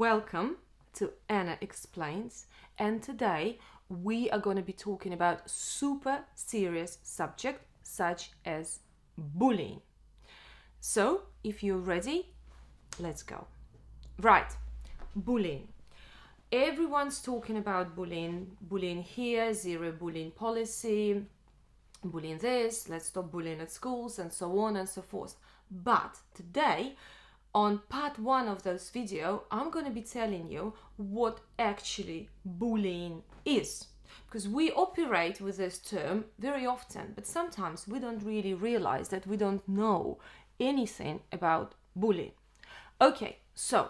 Welcome to Anna Explains, and today we are going to be talking about super serious subject such as bullying. So, if you're ready, let's go. Right, bullying. Everyone's talking about bullying here, zero bullying policy, bullying this, let's stop bullying at schools, and so on and so forth. But today, on part one of this video, I'm going to be telling you what actually bullying is. Because we operate with this term very often, but sometimes we don't really realize that we don't know anything about bullying. Okay, so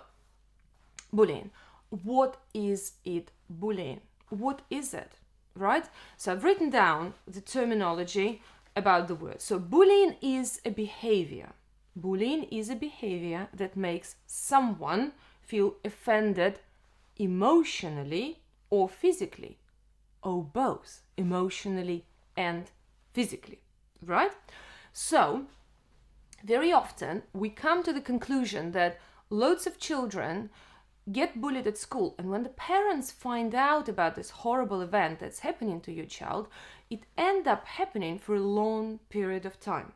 bullying. What is it bullying? What is it? Right? So I've written down the terminology about the word. So bullying is a behavior. Bullying is a behavior that makes someone feel offended emotionally or physically, or both, emotionally and physically, right? So very often we come to the conclusion that loads of children get bullied at school, and when the parents find out about this horrible event that's happening to your child, it ends up happening for a long period of time.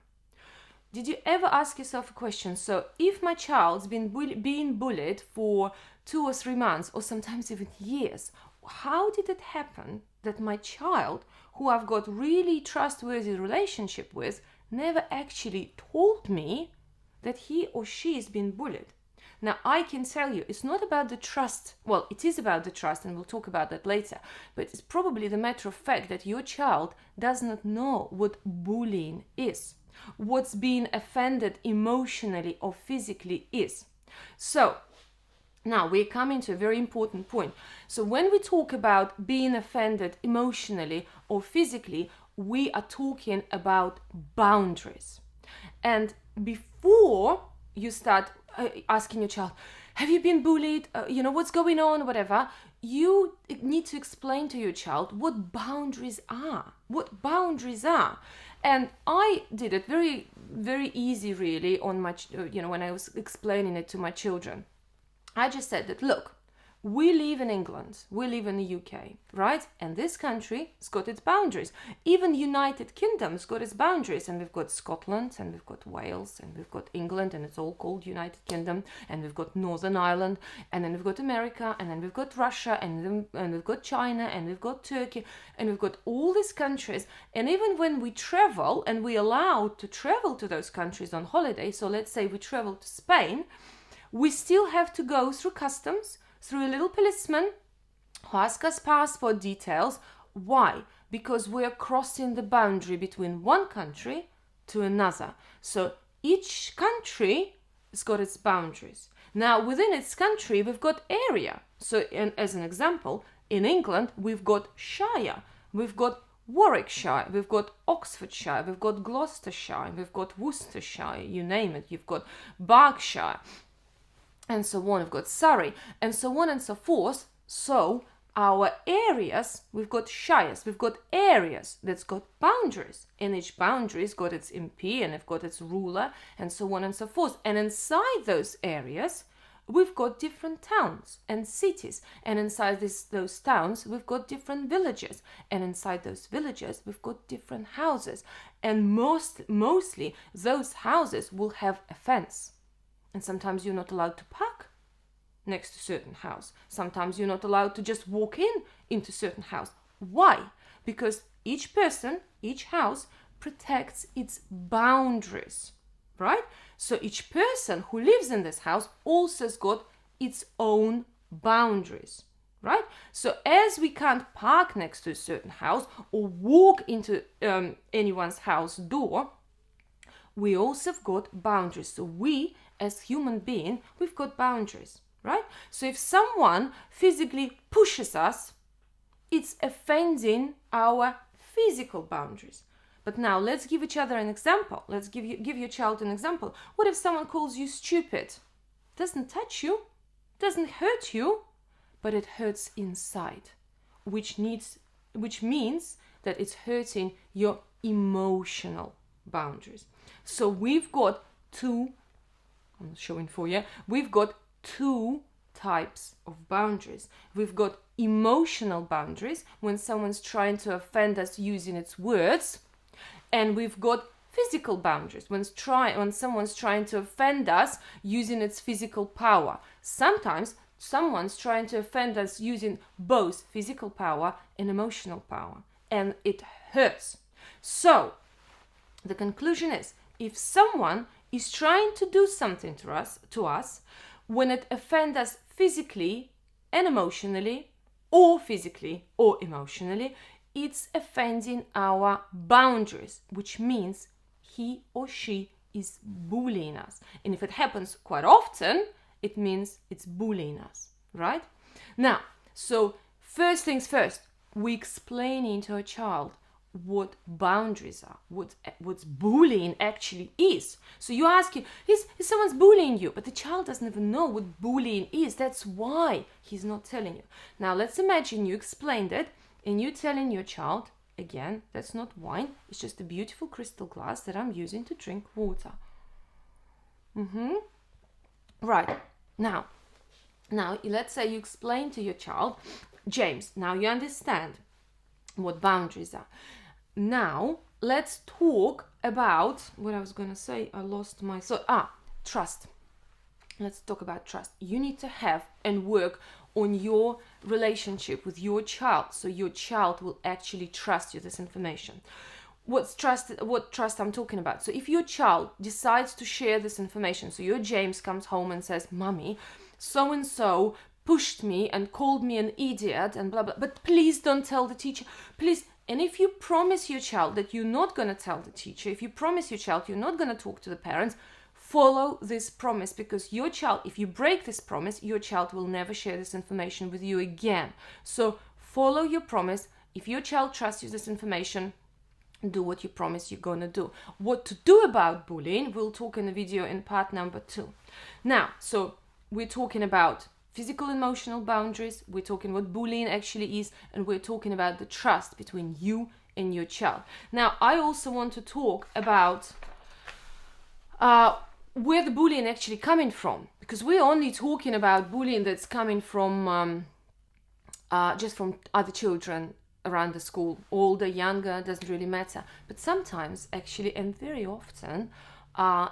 Did you ever ask yourself a question? So if my child's been being bullied for 2 or 3 months, or sometimes even years, how did it happen that my child, who I've got really trustworthy relationship with, never actually told me that he or she has been bullied? Now, I can tell you, it's not about the trust. Well, it is about the trust, and we'll talk about that later. But it's probably the matter of fact that your child does not know what bullying is, what's being offended emotionally or physically is. So, now we're coming to a very important point. So when we talk about being offended emotionally or physically, we are talking about boundaries. And before you start asking your child, have you been bullied? What's going on? Whatever. You need to explain to your child what boundaries are. What boundaries are. And I did it very, very easy, really, on my, when I was explaining it to my children. I just said that, look, we live in England, we live in the UK, right? And this country has got its boundaries. Even United Kingdom's got its boundaries. And we've got Scotland, and we've got Wales, and we've got England, and it's all called United Kingdom. And we've got Northern Ireland, and then we've got America, and then we've got Russia, and we've got China, and we've got Turkey, and we've got all these countries. And even when we travel, and we're allowed to travel to those countries on holiday, so let's say we travel to Spain, we still have to go through customs, through a little policeman who asks us passport details. Why? Because we are crossing the boundary between one country to another. So each country has got its boundaries. Now, within its country, we've got area. So, as an example, in England, we've got Shire, we've got Warwickshire, we've got Oxfordshire, we've got Gloucestershire, we've got Worcestershire, you name it, you've got Berkshire, and so on. We've got Surrey, and so on and so forth. So our areas, we've got shires, we've got areas that's got boundaries, and each boundary's got its MP, and it's got its ruler, and so on and so forth. And inside those areas, we've got different towns and cities, and inside those towns, we've got different villages, and inside those villages, we've got different houses, and mostly those houses will have a fence. And sometimes you're not allowed to park next to certain house. Sometimes you're not allowed to just walk into certain house. Why? Because each person, each house protects its boundaries, right? So each person who lives in this house also has got its own boundaries, right? So as we can't park next to a certain house or walk into anyone's house door, we also have got boundaries. So we, as human beings, we've got boundaries, right? So if someone physically pushes us, it's offending our physical boundaries. But now let's give each other an example. Let's give your child an example. What if someone calls you stupid? Doesn't touch you, doesn't hurt you, but it hurts inside, which means that it's hurting your emotional boundaries. So we've got two, I'm showing for you, we've got two types of boundaries. We've got emotional boundaries, when someone's trying to offend us using its words, and we've got physical boundaries, when someone's trying to offend us using its physical power. Sometimes someone's trying to offend us using both physical power and emotional power, and it hurts. So the conclusion is, if someone is trying to do something to us, when it offends us physically and emotionally, or physically or emotionally, it's offending our boundaries, which means he or she is bullying us. And if it happens quite often, it means it's bullying us, right? Now, so first things first, we explaining to a child what boundaries are, what's bullying actually is. So you ask him, is someone's bullying you? But the child doesn't even know what bullying is. That's why he's not telling you. Now let's imagine you explained it and you telling your child, again, that's not wine, it's just a beautiful crystal glass that I'm using to drink water. Right, now let's say you explain to your child, James, now you understand what boundaries are. Now let's talk about what I was going to say. I lost my trust. Let's talk about trust. You need to have and work on your relationship with your child, so your child will actually trust you this information. What trust I'm talking about? So if your child decides to share this information, so your James comes home and says, Mommy, so and so pushed me and called me an idiot and blah blah, but please don't tell the teacher, please. And if you promise your child that you're not going to tell the teacher, if you promise your child you're not going to talk to the parents, follow this promise, because your child, if you break this promise, your child will never share this information with you again. So follow your promise. If your child trusts you this information, do what you promise you're going to do. What to do about bullying, we'll talk in the video in part number 2. Now, so we're talking about physical and emotional boundaries, we're talking what bullying actually is, and we're talking about the trust between you and your child. Now, I also want to talk about where the bullying actually coming from, because we're only talking about bullying that's coming from just from other children around the school, older, younger, doesn't really matter. But sometimes actually, and very often,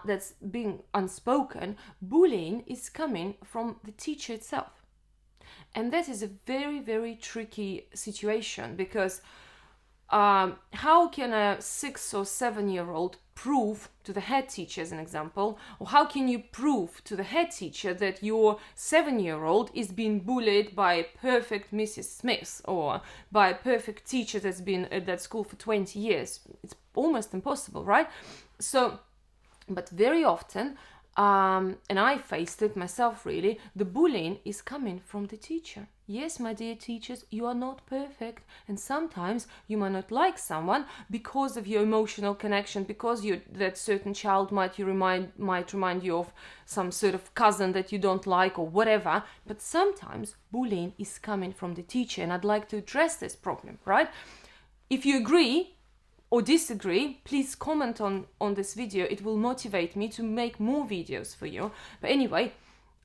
that's being unspoken, bullying is coming from the teacher itself. And that is a very, very tricky situation, because how can a 6 or 7-year-old prove to the head teacher, as an example, or how can you prove to the head teacher that your 7-year-old is being bullied by a perfect Mrs. Smith or by a perfect teacher that's been at that school for 20 years? It's almost impossible, right? So, but very often, and I faced it myself really, the bullying is coming from the teacher. Yes, my dear teachers, you are not perfect, and sometimes you might not like someone because of your emotional connection, because that certain child might remind you of some sort of cousin that you don't like or whatever, but sometimes bullying is coming from the teacher, and I'd like to address this problem, right? If you agree or disagree, please comment on this video. It will motivate me to make more videos for you. But anyway,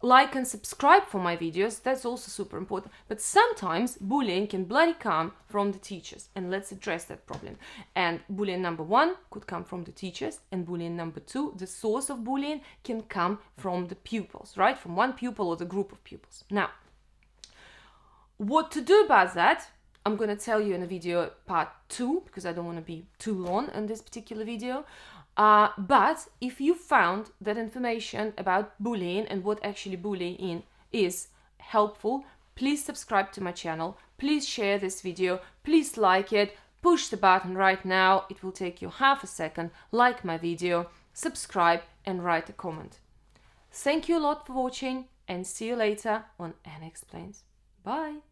like and subscribe for my videos, that's also super important. But sometimes bullying can bloody come from the teachers, and let's address that problem. And bullying number 1 could come from the teachers, and bullying number 2, the source of bullying, can come from the pupils, right? From one pupil or the group of pupils. Now, what to do about that, I'm going to tell you in a video part 2, because I don't want to be too long in this particular video. But if you found that information about bullying and what actually bullying is helpful, please subscribe to my channel. Please share this video. Please like it. Push the button right now. It will take you half a second. Like my video, subscribe, and write a comment. Thank you a lot for watching, and see you later on Anna Explains. Bye.